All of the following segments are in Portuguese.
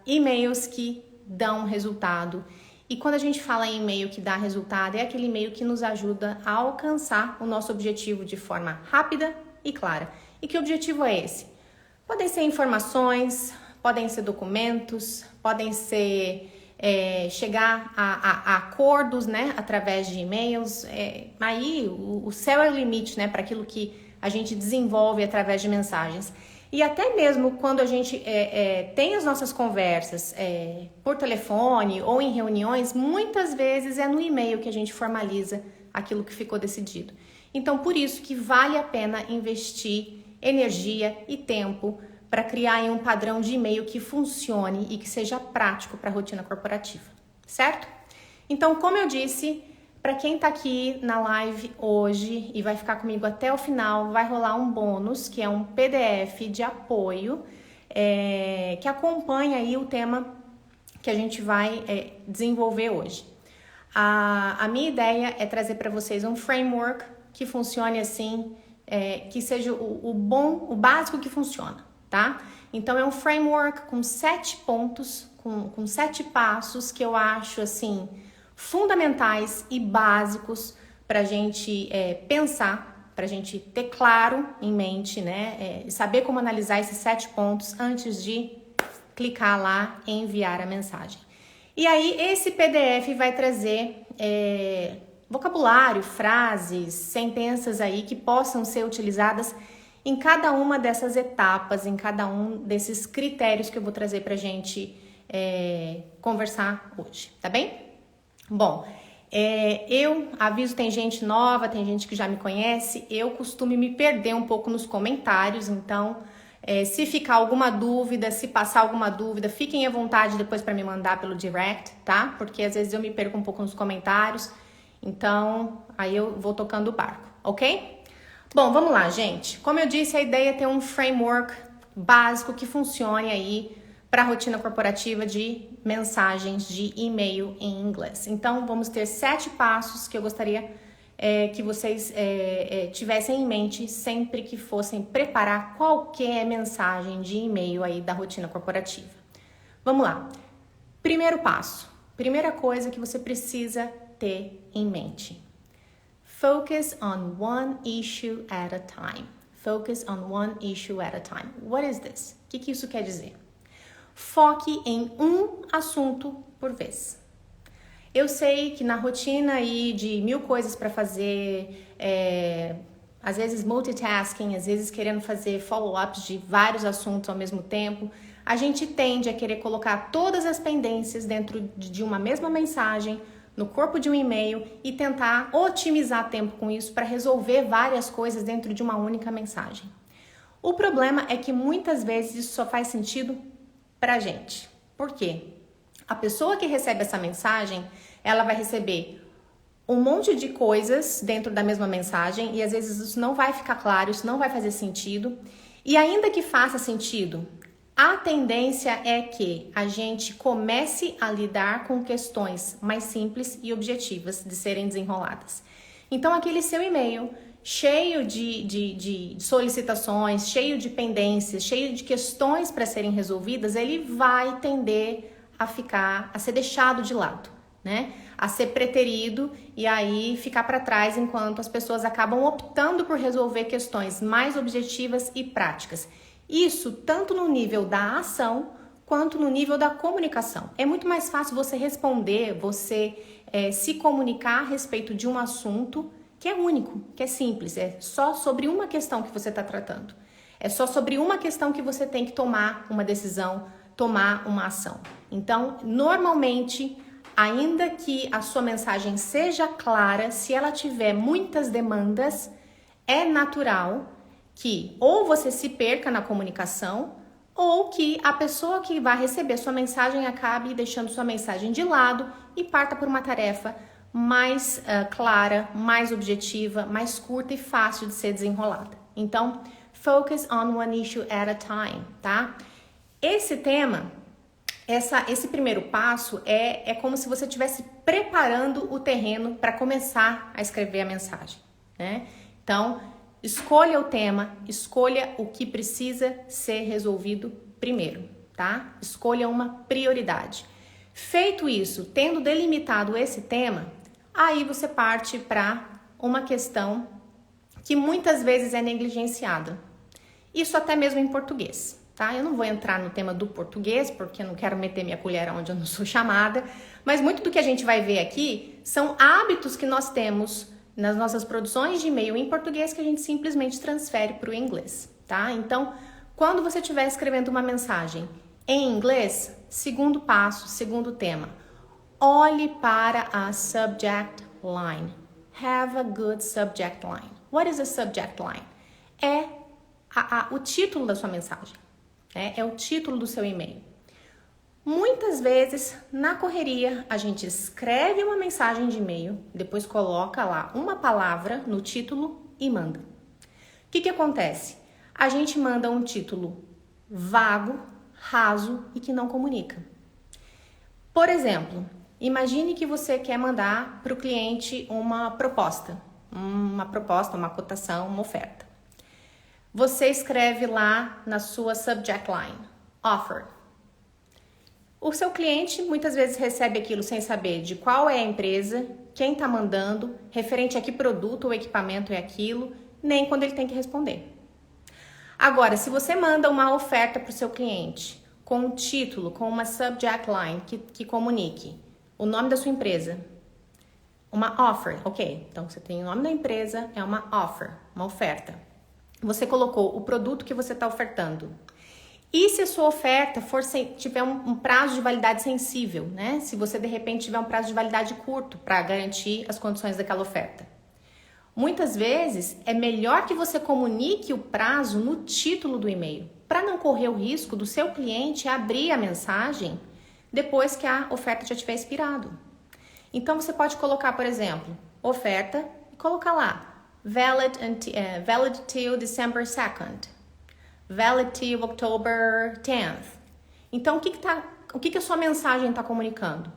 e-mails que dão resultado. E quando a gente fala em e-mail que dá resultado, é aquele e-mail que nos ajuda a alcançar o nosso objetivo de forma rápida e clara. E que objetivo é esse? Podem ser informações, podem ser documentos, podem ser chegar a acordos, né, através de e-mails. Aí o céu é o limite, né, para aquilo que a gente desenvolve através de mensagens. E até mesmo quando a gente tem as nossas conversas por telefone ou em reuniões, muitas vezes é no e-mail que a gente formaliza aquilo que ficou decidido. Então, por isso que vale a pena investir energia e tempo para criar um padrão de e-mail que funcione e que seja prático para a rotina corporativa, certo? Então, como eu disse, para quem está aqui na live hoje e vai ficar comigo até o final, vai rolar um bônus, que é um PDF de apoio, que acompanha aí o tema que a gente vai desenvolver hoje. A minha ideia é trazer para vocês um framework que funcione assim, que seja o básico que funciona, tá? Então é um framework com 7 pontos, com 7 passos que eu acho assim fundamentais e básicos para a gente pensar, para a gente ter claro em mente, né? Saber como analisar esses 7 pontos antes de clicar lá e enviar a mensagem. E aí esse PDF vai trazer vocabulário, frases, sentenças aí que possam ser utilizadas em cada uma dessas etapas, em cada um desses critérios que eu vou trazer pra gente conversar hoje, tá bem? Bom, eu aviso, tem gente nova, tem gente que já me conhece, eu costumo me perder um pouco nos comentários, então se ficar alguma dúvida, se passar alguma dúvida, fiquem à vontade depois para me mandar pelo direct, tá? Porque às vezes eu me perco um pouco nos comentários, então aí eu vou tocando o barco, ok? Bom, vamos lá, gente. Como eu disse, a ideia é ter um framework básico que funcione aí para a rotina corporativa de mensagens de e-mail em inglês. Então, vamos ter 7 passos que eu gostaria que vocês tivessem em mente sempre que fossem preparar qualquer mensagem de e-mail aí da rotina corporativa. Vamos lá. Primeiro passo. Primeira coisa que você precisa ter em mente. Focus on one issue at a time. Focus on one issue at a time. What is this? O que isso quer dizer? Foque em um assunto por vez. Eu sei que na rotina aí de 1000 coisas para fazer, às vezes multitasking, às vezes querendo fazer follow-ups de vários assuntos ao mesmo tempo, a gente tende a querer colocar todas as pendências dentro de uma mesma mensagem, no corpo de um e-mail e tentar otimizar tempo com isso para resolver várias coisas dentro de uma única mensagem. O problema é que muitas vezes isso só faz sentido pra gente. Por quê? A pessoa que recebe essa mensagem, ela vai receber um monte de coisas dentro da mesma mensagem e às vezes isso não vai ficar claro, isso não vai fazer sentido. E ainda que faça sentido, a tendência é que a gente comece a lidar com questões mais simples e objetivas de serem desenroladas. Então, aquele seu e-mail cheio de solicitações, cheio de pendências, cheio de questões para serem resolvidas, ele vai tender a ser deixado de lado, né? A ser preterido e aí ficar para trás enquanto as pessoas acabam optando por resolver questões mais objetivas e práticas. Isso tanto no nível da ação quanto no nível da comunicação. É muito mais fácil você responder, você se comunicar a respeito de um assunto que é único, que é simples, é só sobre uma questão que você está tratando. É só sobre uma questão que você tem que tomar uma decisão, tomar uma ação. Então, normalmente, ainda que a sua mensagem seja clara, se ela tiver muitas demandas, é natural que ou você se perca na comunicação ou que a pessoa que vai receber sua mensagem acabe deixando sua mensagem de lado e parta por uma tarefa mais clara, mais objetiva, mais curta e fácil de ser desenrolada. Então, focus on one issue at a time, tá? Esse tema, esse primeiro passo é como se você estivesse preparando o terreno para começar a escrever a mensagem, né? Então, escolha o tema, escolha o que precisa ser resolvido primeiro, tá? Escolha uma prioridade. Feito isso, tendo delimitado esse tema, aí você parte para uma questão que muitas vezes é negligenciada. Isso até mesmo em português, tá? Eu não vou entrar no tema do português, porque eu não quero meter minha colher onde eu não sou chamada, mas muito do que a gente vai ver aqui são hábitos que nós temos nas nossas produções de e-mail em português que a gente simplesmente transfere para o inglês, tá? Então, quando você estiver escrevendo uma mensagem em inglês, segundo passo, segundo tema, olhe para a subject line. Have a good subject line. What is a subject line? É o título da sua mensagem, né? É o título do seu e-mail. Muitas vezes, na correria, a gente escreve uma mensagem de e-mail, depois coloca lá uma palavra no título e manda. O que acontece? A gente manda um título vago, raso e que não comunica. Por exemplo, imagine que você quer mandar para o cliente uma proposta, uma cotação, uma oferta. Você escreve lá na sua subject line, offer. O seu cliente muitas vezes recebe aquilo sem saber de qual é a empresa, quem está mandando, referente a que produto ou equipamento é aquilo, nem quando ele tem que responder. Agora, se você manda uma oferta para o seu cliente com um título, com uma subject line que comunique o nome da sua empresa, uma offer, ok? Então, você tem o nome da empresa, é uma offer, uma oferta. Você colocou o produto que você está ofertando. E se a sua oferta tiver um prazo de validade sensível, né? Se você, de repente, tiver um prazo de validade curto para garantir as condições daquela oferta. Muitas vezes, é melhor que você comunique o prazo no título do e-mail, para não correr o risco do seu cliente abrir a mensagem depois que a oferta já tiver expirado. Então, você pode colocar, por exemplo, oferta e colocar lá, valid till December 2nd, valid till October 10th. Então, o que a sua mensagem está comunicando?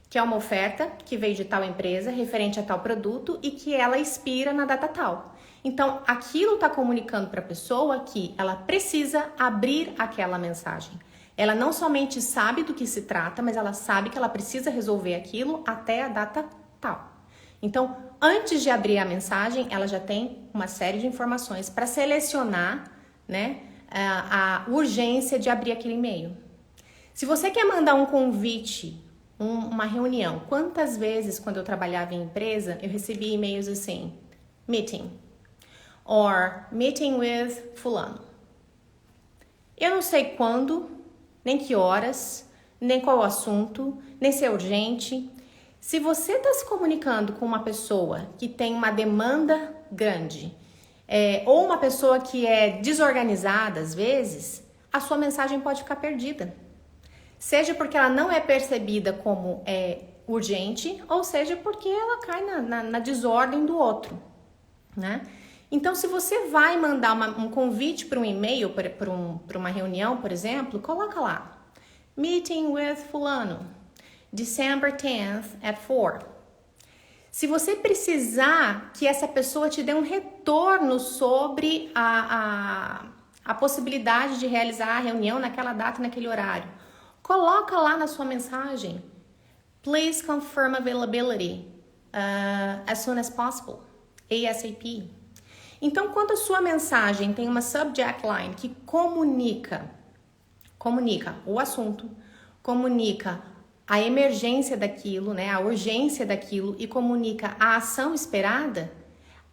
Que é uma oferta que veio de tal empresa, referente a tal produto e que ela expira na data tal. Então, aquilo está comunicando para a pessoa que ela precisa abrir aquela mensagem. Ela não somente sabe do que se trata, mas ela sabe que ela precisa resolver aquilo até a data tal. Então, antes de abrir a mensagem, ela já tem uma série de informações para selecionar, né, a urgência de abrir aquele e-mail. Se você quer mandar um convite, uma reunião, quantas vezes quando eu trabalhava em empresa, eu recebi e-mails assim, meeting, or meeting with fulano. Eu não sei quando, nem que horas, nem qual o assunto, nem se é urgente. Se você está se comunicando com uma pessoa que tem uma demanda grande, ou uma pessoa que é desorganizada às vezes, a sua mensagem pode ficar perdida. Seja porque ela não é percebida como urgente, ou seja porque ela cai na desordem do outro, né? Então, se você vai mandar um convite para um e-mail, para uma reunião, por exemplo, coloca lá, meeting with fulano, December 10th at 4. Se você precisar que essa pessoa te dê um retorno sobre a possibilidade de realizar a reunião naquela data, naquele horário, coloca lá na sua mensagem, please confirm availability as soon as possible, ASAP. Então, quando a sua mensagem tem uma subject line que comunica o assunto, comunica a emergência daquilo, né, a urgência daquilo e comunica a ação esperada,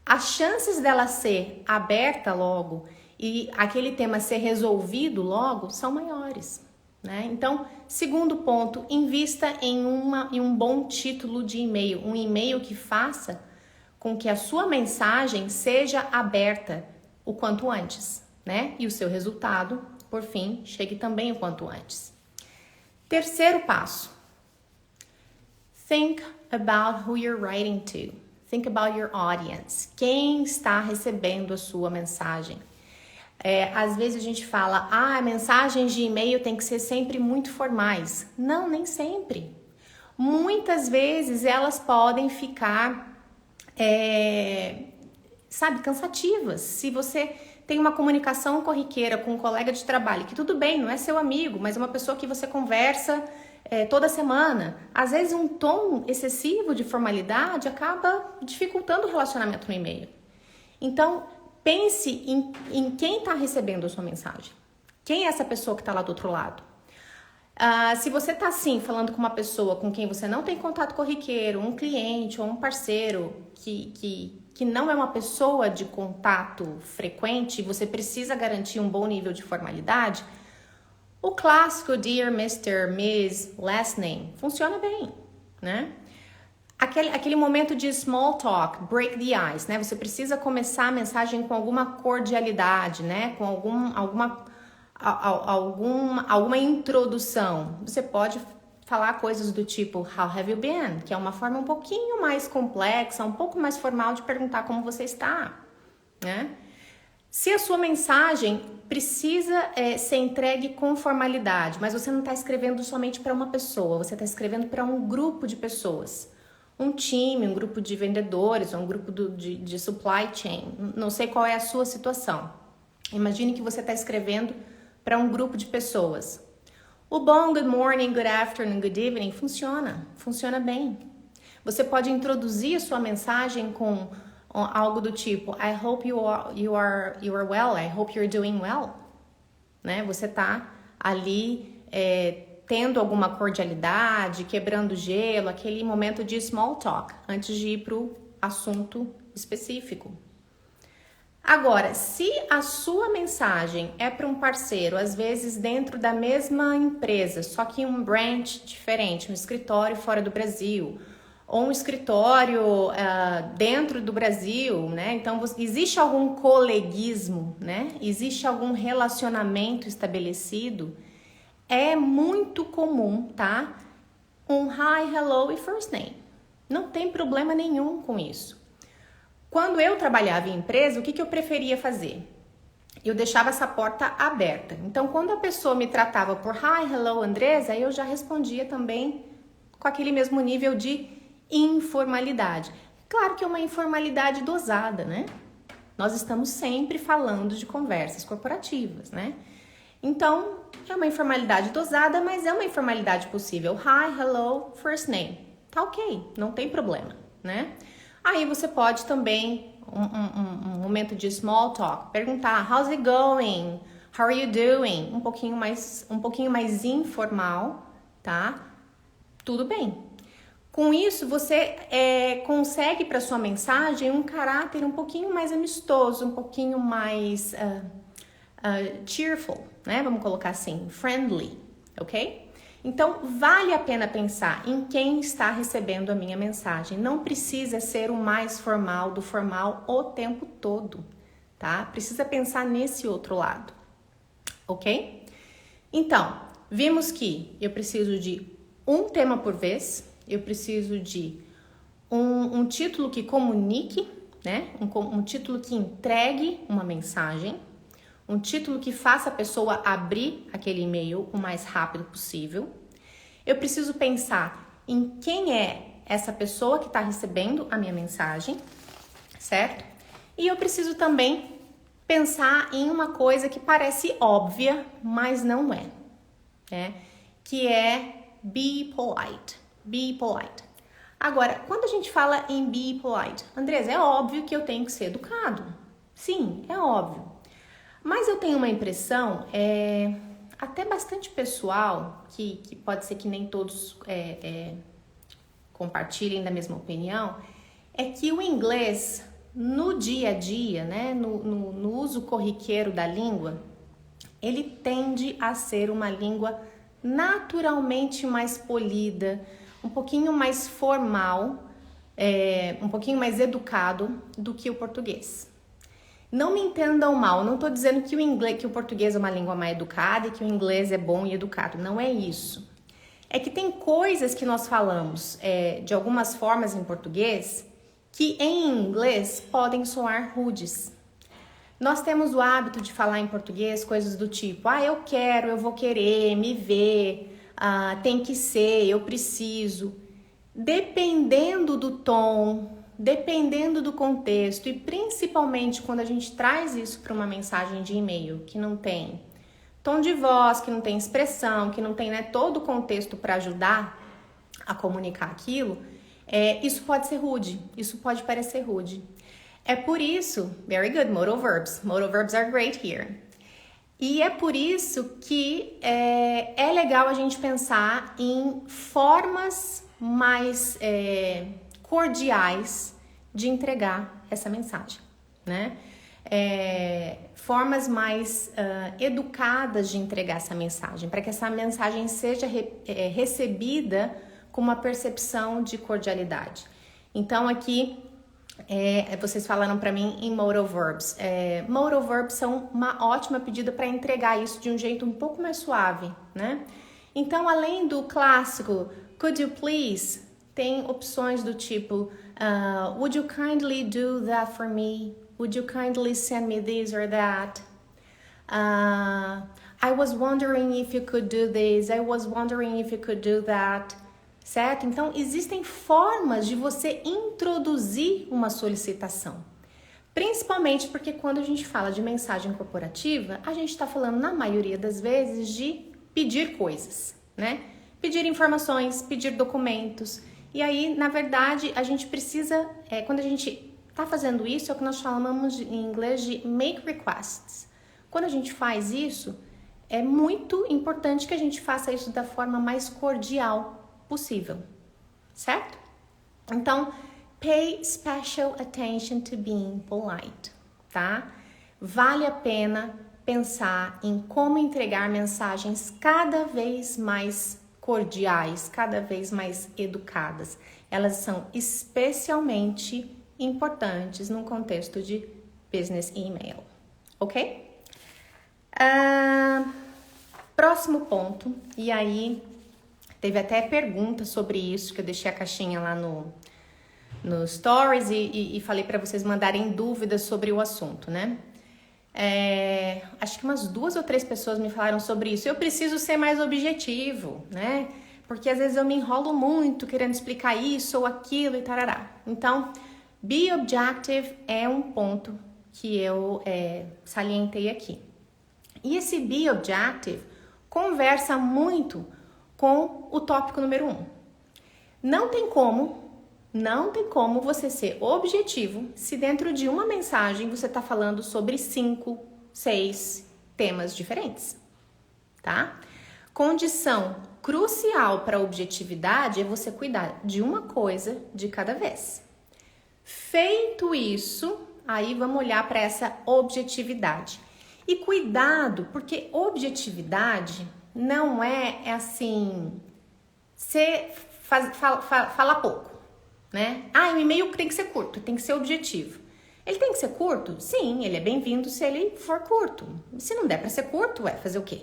as chances dela ser aberta logo e aquele tema ser resolvido logo são maiores, né? Então, segundo ponto, invista em um bom título de e-mail, um e-mail que faça com que a sua mensagem seja aberta o quanto antes, né? E o seu resultado, por fim, chegue também o quanto antes. Terceiro passo. Think about who you're writing to. Think about your audience. Quem está recebendo a sua mensagem? Às vezes a gente fala, mensagens de e-mail tem que ser sempre muito formais. Não, nem sempre. Muitas vezes elas podem ficar, cansativas. Se você tem uma comunicação corriqueira com um colega de trabalho, que tudo bem, não é seu amigo, mas é uma pessoa que você conversa toda semana. Às vezes um tom excessivo de formalidade acaba dificultando o relacionamento no e-mail. Então, pense em quem está recebendo a sua mensagem. Quem é essa pessoa que está lá do outro lado? Se você está assim, falando com uma pessoa com quem você não tem contato corriqueiro, um cliente ou um parceiro que não é uma pessoa de contato frequente, você precisa garantir um bom nível de formalidade, o clássico Dear Mr., Miss, Last Name funciona bem, né? Aquele momento de small talk, break the ice, né? Você precisa começar a mensagem com alguma cordialidade, né? Com alguma introdução. Você pode falar coisas do tipo How have you been? Que é uma forma um pouquinho mais complexa, um pouco mais formal de perguntar como você está, né? Se a sua mensagem precisa ser entregue com formalidade, mas você não está escrevendo somente para uma pessoa, você está escrevendo para um grupo de pessoas, um time, um grupo de vendedores, um grupo de supply chain, não sei qual é a sua situação. Imagine que você está escrevendo para um grupo de pessoas. O bom good morning, good afternoon, good evening funciona bem. Você pode introduzir a sua mensagem com algo do tipo I hope you are well, I hope you're doing well. Né? Você está ali tendo alguma cordialidade, quebrando gelo, aquele momento de small talk, antes de ir para o assunto específico. Agora, se a sua mensagem é para um parceiro, às vezes dentro da mesma empresa, só que um branch diferente, um escritório fora do Brasil, ou um escritório dentro do Brasil, né? Então, existe algum coleguismo, né? Existe algum relacionamento estabelecido. É muito comum, tá? Um hi, hello e first name. Não tem problema nenhum com isso. Quando eu trabalhava em empresa, o que eu preferia fazer? Eu deixava essa porta aberta. Então, quando a pessoa me tratava por hi, hello, Andresa, eu já respondia também com aquele mesmo nível de informalidade. Claro que é uma informalidade dosada, né? Nós estamos sempre falando de conversas corporativas, né? Então, é uma informalidade dosada, mas é uma informalidade possível. Hi, hello, first name. Tá ok, não tem problema, né? Aí você pode também, um momento de small talk, perguntar how's it going? How are you doing? Um pouquinho mais informal, tá? Tudo bem. Com isso, você consegue para sua mensagem um caráter um pouquinho mais amistoso, um pouquinho mais cheerful, né? Vamos colocar assim, friendly, ok? Então, vale a pena pensar em quem está recebendo a minha mensagem. Não precisa ser o mais formal do formal o tempo todo, tá? Precisa pensar nesse outro lado, ok? Então, vimos que eu preciso de um tema por vez, eu preciso de um título que comunique, né? Um título que entregue uma mensagem, um título que faça a pessoa abrir aquele e-mail o mais rápido possível. Eu preciso pensar em quem é essa pessoa que está recebendo a minha mensagem, certo? E eu preciso também pensar em uma coisa que parece óbvia, mas não é, né? Que é be polite. Be polite. Agora, quando a gente fala em be polite, Andresa, é óbvio que eu tenho que ser educado. Sim, é óbvio. Mas eu tenho uma impressão, até bastante pessoal, que pode ser que nem todos compartilhem da mesma opinião, é que o inglês, no dia a dia, né, no uso corriqueiro da língua, ele tende a ser uma língua naturalmente mais polida, um pouquinho mais formal, um pouquinho mais educado do que o português. Não me entendam mal, não estou dizendo que o português é uma língua mais educada e que o inglês é bom e educado, não é isso. É que tem coisas que nós falamos de algumas formas em português que em inglês podem soar rudes. Nós temos o hábito de falar em português coisas do tipo, eu quero, eu vou querer, me ver, tem que ser, eu preciso. Dependendo do tom, dependendo do contexto e principalmente quando a gente traz isso para uma mensagem de e-mail que não tem tom de voz, que não tem expressão, que não tem, né, todo o contexto para ajudar a comunicar aquilo, isso pode ser rude, isso pode parecer rude. É por isso, very good, modal verbs are great here. E é por isso que é legal a gente pensar em formas mais cordiais de entregar essa mensagem, né? Formas mais educadas de entregar essa mensagem, para que essa mensagem seja recebida com uma percepção de cordialidade. Então aqui vocês falaram para mim em modal verbs. Modal verbs são uma ótima pedida para entregar isso de um jeito um pouco mais suave, né? Então, além do clássico could you please, tem opções do tipo would you kindly do that for me? Would you kindly send me this or that? I was wondering if you could do this. I was wondering if you could do that. Certo? Então, existem formas de você introduzir uma solicitação. Principalmente porque quando a gente fala de mensagem corporativa, a gente está falando, na maioria das vezes, de pedir coisas, né? Pedir informações, pedir documentos. E aí, na verdade, a gente precisa, quando a gente está fazendo isso, é o que nós chamamos em inglês de make requests. Quando a gente faz isso, é muito importante que a gente faça isso da forma mais cordial possível, certo? Então, pay special attention to being polite, tá? Vale a pena pensar em como entregar mensagens cada vez mais cordiais, cada vez mais educadas. Elas são especialmente importantes num contexto de business email, ok? Próximo ponto, e aí teve até pergunta sobre isso, que eu deixei a caixinha lá no Stories e falei para vocês mandarem dúvidas sobre o assunto, né? Acho que umas 2 ou 3 pessoas me falaram sobre isso. Eu preciso ser mais objetivo, né? Porque às vezes eu me enrolo muito querendo explicar isso ou aquilo e tarará. Então, be objective é um ponto que eu salientei aqui. E esse be objective conversa muito com o tópico número 1. Não tem como você ser objetivo se dentro de uma mensagem você está falando sobre 5, 6 temas diferentes, tá? Condição crucial para a objetividade é você cuidar de uma coisa de cada vez. Feito isso, aí vamos olhar para essa objetividade. E cuidado, porque objetividade não é assim, você falar pouco, né? O e-mail tem que ser curto, tem que ser objetivo. Ele tem que ser curto? Sim, ele é bem-vindo se ele for curto. Se não der para ser curto, fazer o quê?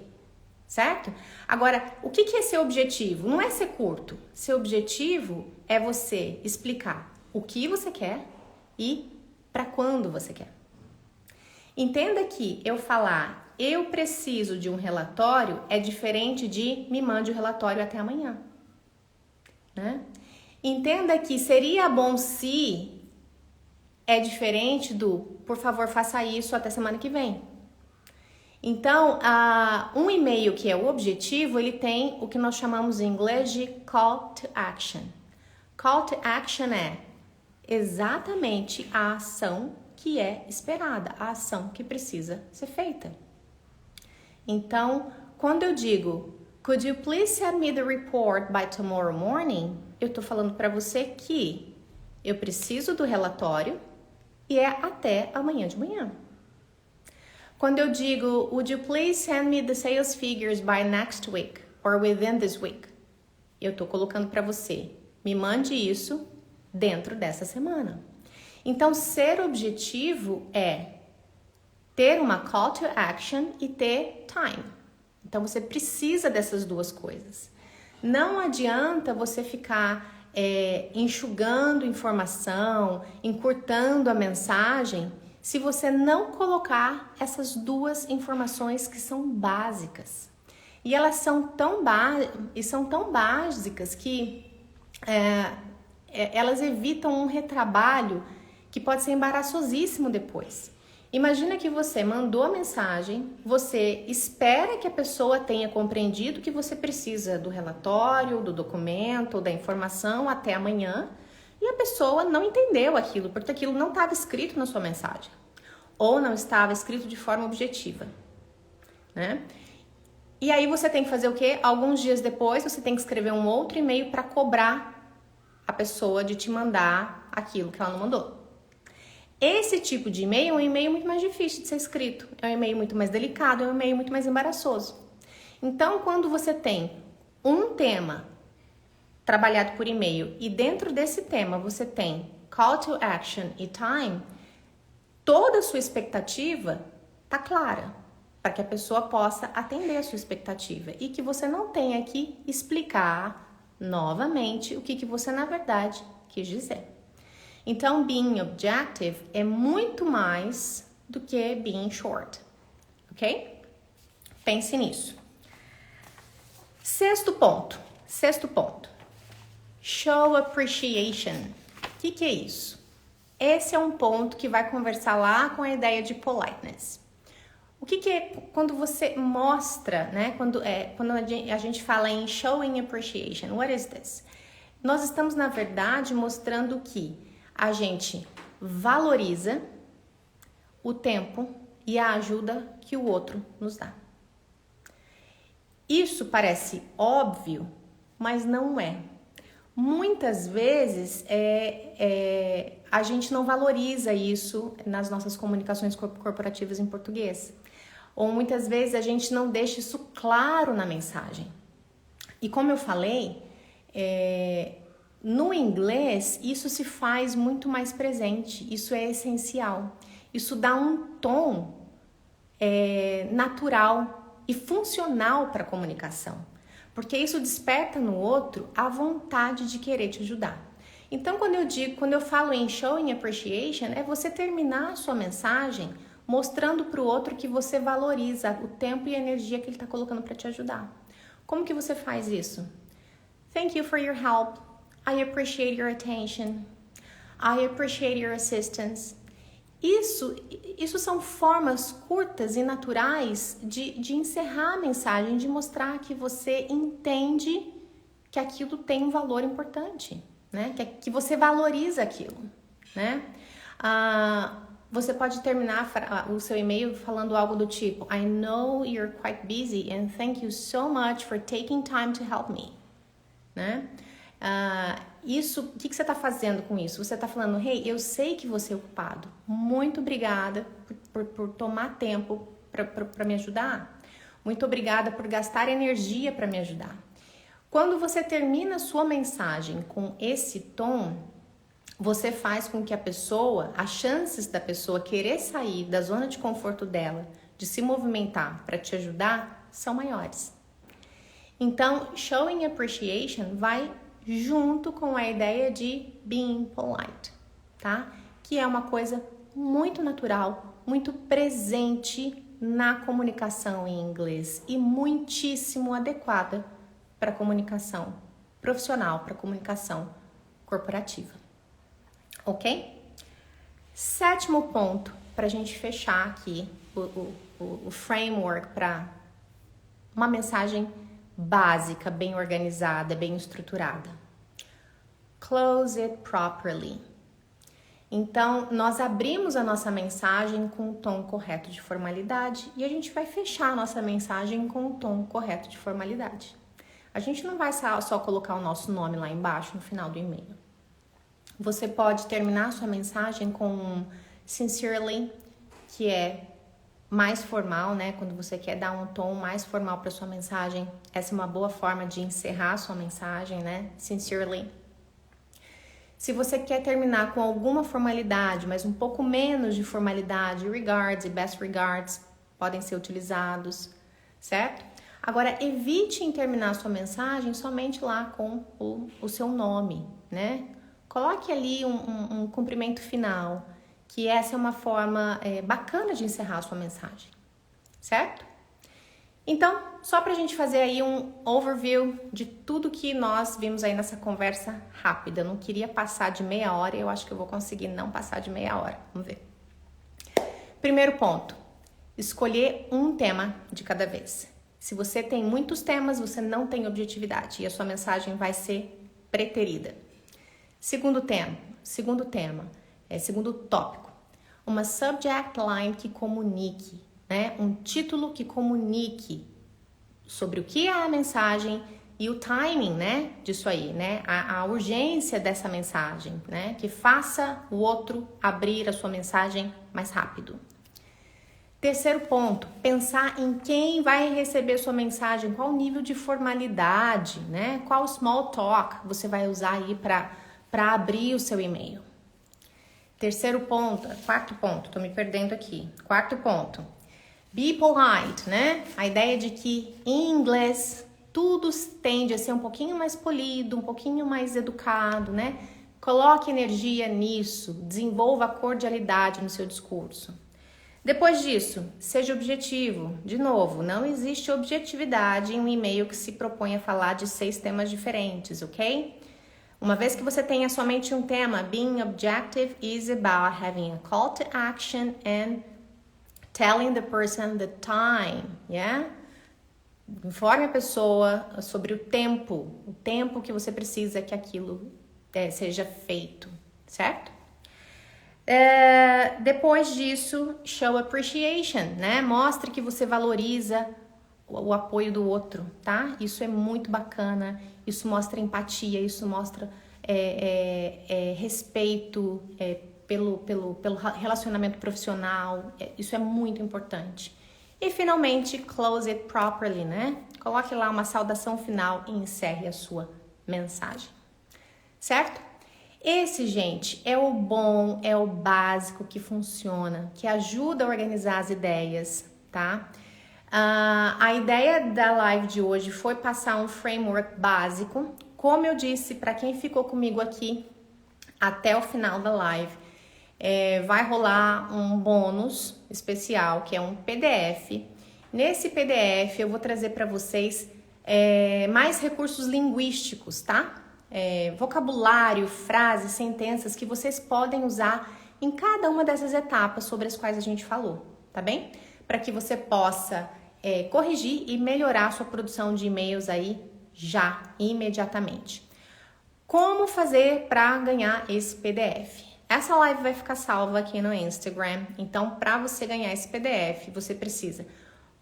Certo? Agora, o que é ser objetivo? Não é ser curto. Ser objetivo é você explicar o que você quer e para quando você quer. Entenda que eu falar eu preciso de um relatório é diferente de me mande o relatório até amanhã, né? Entenda que seria bom se é diferente do por favor faça isso até semana que vem. Então, um e-mail que é o objetivo, ele tem o que nós chamamos em inglês de call to action. Call to action é exatamente a ação que é esperada, a ação que precisa ser feita. Então, quando eu digo, could you please send me the report by tomorrow morning? Eu tô falando para você que eu preciso do relatório e é até amanhã de manhã. Quando eu digo, would you please send me the sales figures by next week or within this week? Eu tô colocando para você, me mande isso dentro dessa semana. Então, ser objetivo é ter uma call to action e ter time. Então, você precisa dessas duas coisas. Não adianta você ficar enxugando informação, encurtando a mensagem, se você não colocar essas duas informações que são básicas. E elas são tão básicas que elas evitam um retrabalho que pode ser embaraçosíssimo depois. Imagina que você mandou a mensagem, você espera que a pessoa tenha compreendido que você precisa do relatório, do documento, da informação até amanhã, e a pessoa não entendeu aquilo, porque aquilo não estava escrito na sua mensagem, ou não estava escrito de forma objetiva, né? E aí você tem que fazer o quê? Alguns dias depois você tem que escrever um outro e-mail para cobrar a pessoa de te mandar aquilo que ela não mandou. Esse tipo de e-mail é um e-mail muito mais difícil de ser escrito, é um e-mail muito mais delicado, é um e-mail muito mais embaraçoso. Então, quando você tem um tema trabalhado por e-mail e dentro desse tema você tem call to action e time, toda a sua expectativa está clara, para que a pessoa possa atender a sua expectativa e que você não tenha que explicar novamente o que você na verdade quis dizer. Então, being objective é muito mais do que being short, ok? Pense nisso. Sexto ponto. Show appreciation. O que é isso? Esse é um ponto que vai conversar lá com a ideia de politeness. O que é quando você mostra, né? Quando a gente fala em showing appreciation, what is this? Nós estamos, na verdade, mostrando que a gente valoriza o tempo e a ajuda que o outro nos dá. Isso parece óbvio, mas não é. Muitas vezes a gente não valoriza isso nas nossas comunicações corporativas em português. Ou muitas vezes a gente não deixa isso claro na mensagem. E como eu falei, no inglês, isso se faz muito mais presente, isso é essencial. Isso dá um tom natural e funcional para a comunicação, porque isso desperta no outro a vontade de querer te ajudar. Então, quando eu falo em showing appreciation, é você terminar a sua mensagem mostrando para o outro que você valoriza o tempo e a energia que ele está colocando para te ajudar. Como que você faz isso? Thank you for your help. I appreciate your attention. I appreciate your assistance. Isso são formas curtas e naturais de encerrar a mensagem, de mostrar que você entende que aquilo tem um valor importante, né? Que você valoriza aquilo, né? Você pode terminar o seu e-mail falando algo do tipo: I know you're quite busy and thank you so much for taking time to help me, né? O que você está fazendo com isso? Você está falando: hey, eu sei que você é ocupado, muito obrigada por tomar tempo para me ajudar, muito obrigada por gastar energia para me ajudar. Quando você termina a sua mensagem com esse tom, você faz com que as chances da pessoa querer sair da zona de conforto dela, de se movimentar para te ajudar, são maiores. Então, showing appreciation vai junto com a ideia de being polite, tá? Que é uma coisa muito natural, muito presente na comunicação em inglês e muitíssimo adequada para a comunicação profissional, para a comunicação corporativa, ok? Sétimo ponto, para a gente fechar aqui o framework para uma mensagem básica, bem organizada, bem estruturada. Close it properly. Então, nós abrimos a nossa mensagem com o tom correto de formalidade e a gente vai fechar a nossa mensagem com o tom correto de formalidade. A gente não vai só colocar o nosso nome lá embaixo no final do e-mail. Você pode terminar a sua mensagem com sincerely, que é mais formal, né? Quando você quer dar um tom mais formal para sua mensagem, essa é uma boa forma de encerrar a sua mensagem, né? Sincerely. Se você quer terminar com alguma formalidade, mas um pouco menos de formalidade, regards e best regards podem ser utilizados, certo? Agora, evite em terminar a sua mensagem somente lá com o seu nome, né? Coloque ali um cumprimento final, que essa é uma forma bacana de encerrar a sua mensagem, certo? Então, só para a gente fazer aí um overview de tudo que nós vimos aí nessa conversa rápida. Eu não queria passar de meia hora e eu acho que eu vou conseguir não passar de meia hora. Vamos ver. Primeiro ponto, escolher um tema de cada vez. Se você tem muitos temas, você não tem objetividade e a sua mensagem vai ser preterida. Segundo tópico, uma subject line que comunique, né? Um título que comunique sobre o que é a mensagem e o timing, né, disso aí, né? A urgência dessa mensagem, né? Que faça o outro abrir a sua mensagem mais rápido. Terceiro ponto, pensar em quem vai receber sua mensagem, qual o nível de formalidade, né? Qual small talk você vai usar aí para abrir o seu e-mail. Quarto ponto, tô me perdendo aqui. Quarto ponto, be polite, né? A ideia de que em inglês tudo tende a ser um pouquinho mais polido, um pouquinho mais educado, né? Coloque energia nisso, desenvolva a cordialidade no seu discurso. Depois disso, seja objetivo. De novo, não existe objetividade em um e-mail que se propõe a falar de 6 temas diferentes, ok? Uma vez que você tenha somente um tema, being objective is about having a call to action and telling the person the time, yeah? Informe a pessoa sobre o tempo que você precisa que aquilo seja feito, certo? Depois disso, show appreciation, né? Mostre que você valoriza o apoio do outro, tá? Isso é muito bacana, isso mostra empatia, isso mostra respeito pelo relacionamento profissional, isso é muito importante. E finalmente, close it properly, né? Coloque lá uma saudação final e encerre a sua mensagem, certo? Esse, gente, é o bom, é o básico que funciona, que ajuda a organizar as ideias, tá? A ideia da live de hoje foi passar um framework básico. Como eu disse, para quem ficou comigo aqui até o final da live, vai rolar um bônus especial, que é um PDF. Nesse PDF eu vou trazer para vocês mais recursos linguísticos, tá? Vocabulário, frases, sentenças que vocês podem usar em cada uma dessas etapas sobre as quais a gente falou, tá bem? Para que você possa corrigir e melhorar a sua produção de e-mails aí já, imediatamente. Como fazer para ganhar esse PDF? Essa live vai ficar salva aqui no Instagram, então para você ganhar esse PDF, você precisa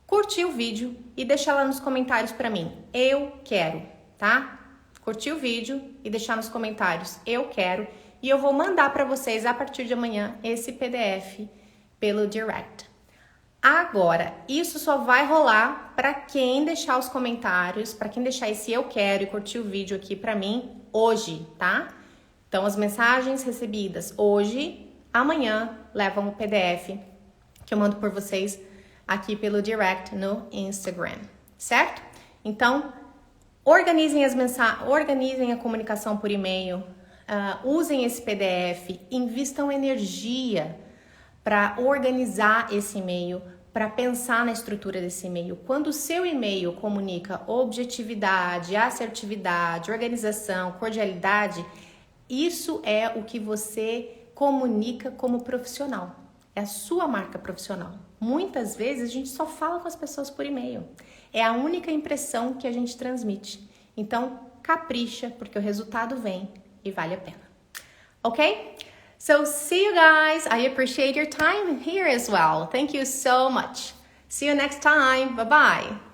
curtir o vídeo e deixar lá nos comentários para mim, eu quero, tá? Curtir o vídeo e deixar nos comentários, eu quero, e eu vou mandar para vocês a partir de amanhã esse PDF pelo direct. Agora, isso só vai rolar para quem deixar os comentários, para quem deixar esse eu quero e curtir o vídeo aqui para mim hoje, tá? Então, as mensagens recebidas hoje, amanhã, levam o PDF que eu mando por vocês aqui pelo direct no Instagram, certo? Então, organizem a comunicação por e-mail, usem esse PDF, invistam energia para organizar esse e-mail, para pensar na estrutura desse e-mail. Quando o seu e-mail comunica objetividade, assertividade, organização, cordialidade, isso é o que você comunica como profissional. É a sua marca profissional. Muitas vezes a gente só fala com as pessoas por e-mail. É a única impressão que a gente transmite. Então, capricha, porque o resultado vem e vale a pena. Ok? So, see you guys. I appreciate your time here as well. Thank you so much. See you next time. Bye-bye.